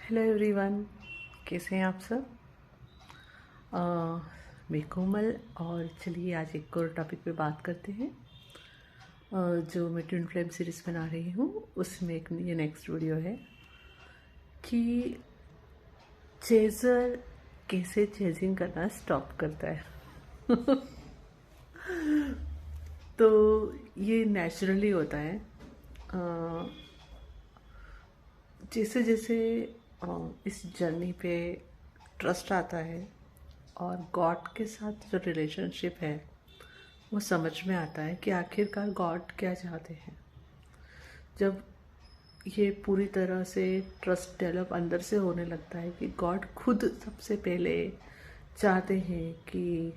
Hello everyone, कैसे हैं आप सब। मैं कोमल, और चलिए आज एक और टॉपिक पे बात करते हैं। जो मैं ट्विन फ्लेम सीरीज़ बना रही हूँ उसमें एक ये नेक्स्ट वीडियो है कि चेज़र कैसे चेजिंग करना स्टॉप करता है। तो ये नेचुरली होता है। जैसे जैसे इस जर्नी पे ट्रस्ट आता है और गॉड के साथ जो रिलेशनशिप है वो समझ में आता है कि आखिरकार गॉड क्या चाहते हैं। जब ये पूरी तरह से ट्रस्ट डेवलप अंदर से होने लगता है कि गॉड खुद सबसे पहले चाहते हैं कि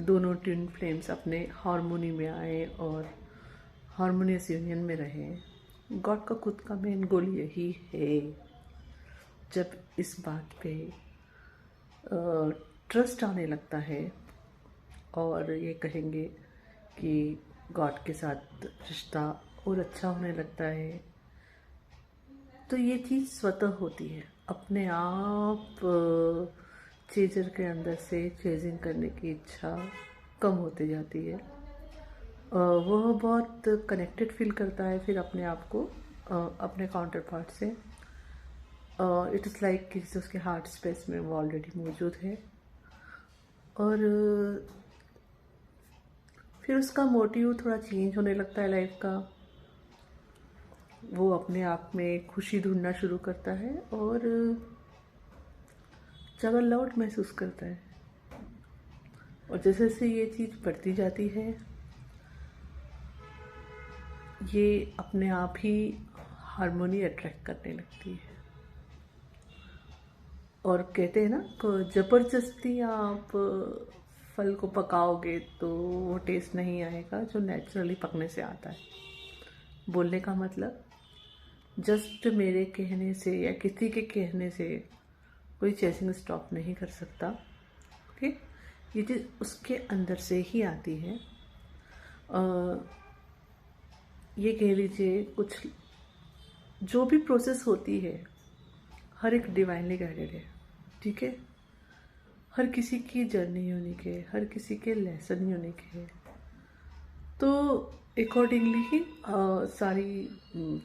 दोनों ट्विन फ्लेम्स अपने हार्मोनी में आए और हार्मोनियस यूनियन में रहें। गॉड का खुद का मेन गोल यही है। जब इस बात पे ट्रस्ट आने लगता है और ये कहेंगे कि गॉड के साथ रिश्ता और अच्छा होने लगता है, तो ये चीज़ स्वतः होती है। अपने आप चेजर के अंदर से चेजिंग करने की इच्छा कम होती जाती है। वह बहुत कनेक्टेड फील करता है फिर अपने आप को अपने काउंटर पार्ट से। इट इज़ लाइक कि उसके हार्ट स्पेस में वो ऑलरेडी मौजूद है, और फिर उसका मोटिव थोड़ा चेंज होने लगता है लाइफ का। वो अपने आप में खुशी ढूंढना शुरू करता है और ज़्यादा लाउड महसूस करता है। और जैसे जैसे ये चीज़ बढ़ती जाती है, ये अपने आप ही हार्मोनी अट्रैक्ट करने लगती है। और कहते हैं ना कि ज़बरदस्ती आप फल को पकाओगे तो वो टेस्ट नहीं आएगा जो नेचुरली पकने से आता है। बोलने का मतलब, जस्ट मेरे कहने से या किसी के कहने से कोई चेसिंग स्टॉप नहीं कर सकता। ओके, ये चीज़ उसके अंदर से ही आती है। ये कह लीजिए, कुछ जो भी प्रोसेस होती है हर एक डिवाइनली गाइडेड है। ठीक है, हर किसी की जर्नी यूनिक है, हर किसी के लेसन यूनिक है। तो अकॉर्डिंगली ही सारी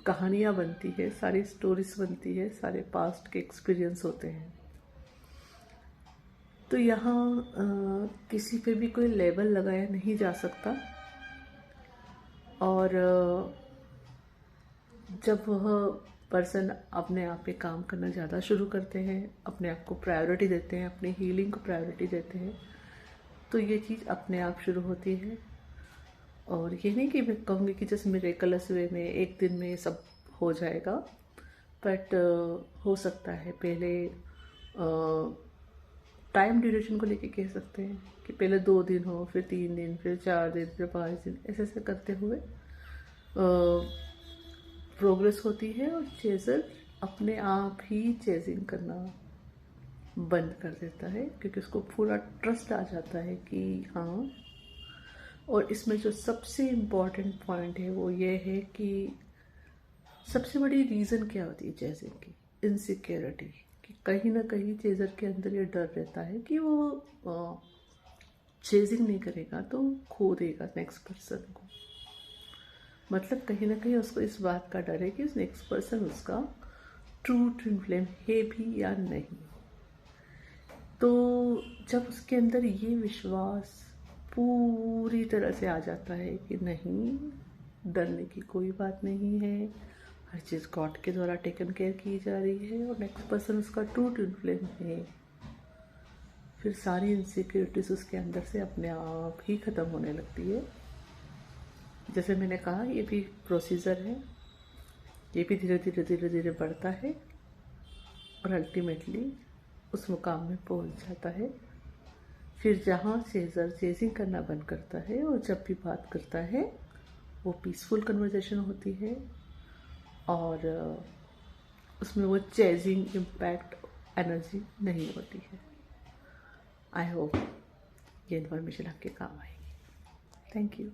कहानियाँ बनती है, सारी स्टोरीज बनती है, सारे पास्ट के एक्सपीरियंस होते हैं। तो यहाँ किसी पे भी कोई लेबल लगाया नहीं जा सकता। और जब वह पर्सन अपने आप पे काम करना ज़्यादा शुरू करते हैं, अपने आप को प्रायोरिटी देते हैं, अपनी हीलिंग को प्रायोरिटी देते हैं, तो ये चीज़ अपने आप शुरू होती है। और ये नहीं कि मैं कहूँगी कि जैसे मिरेकलस वे में एक दिन में सब हो जाएगा, बट हो सकता है। पहले टाइम ड्यूरेशन को लेके कह सकते हैं कि पहले 2 दिन हो, फिर 3 दिन, फिर 4 दिन, फिर 5 दिन, ऐसे ऐसे करते हुए प्रोग्रेस होती है और चेजर अपने आप ही चेजिंग करना बंद कर देता है, क्योंकि उसको पूरा ट्रस्ट आ जाता है कि हाँ। और इसमें जो सबसे इम्पॉर्टेंट पॉइंट है वो ये है कि सबसे बड़ी रीज़न क्या होती है चेजिंग की? इनसिक्योरिटी। कि कहीं ना कहीं चेजर के अंदर ये डर रहता है कि वो चेजिंग नहीं करेगा तो खो देगा नेक्स्ट पर्सन को। मतलब कहीं ना कहीं उसको इस बात का डर है कि उस नेक्स्ट पर्सन उसका ट्रू ट्विन फ्लेम है भी या नहीं। तो जब उसके अंदर ये विश्वास पूरी तरह से आ जाता है कि नहीं, डरने की कोई बात नहीं है, हर चीज़ गॉड के द्वारा टेकन केयर की जा रही है और नेक्स्ट पर्सन उसका ट्रू ट्विन फ्लेम है, फिर सारी इनसिक्योरिटीज उसके अंदर से अपने आप ही ख़त्म होने लगती है। जैसे मैंने कहा, ये भी प्रोसीजर है, ये भी धीरे धीरे धीरे धीरे बढ़ता है और अल्टीमेटली उस मुकाम में पहुंच जाता है। फिर जहाँ चेजर चेजिंग करना बंद करता है और जब भी बात करता है वो पीसफुल कन्वर्सेशन होती है, और उसमें वो चेजिंग इम्पैक्ट एनर्जी नहीं होती है। आई होप ये इन्फॉर्मेशन आपके काम आएगी। Thank you.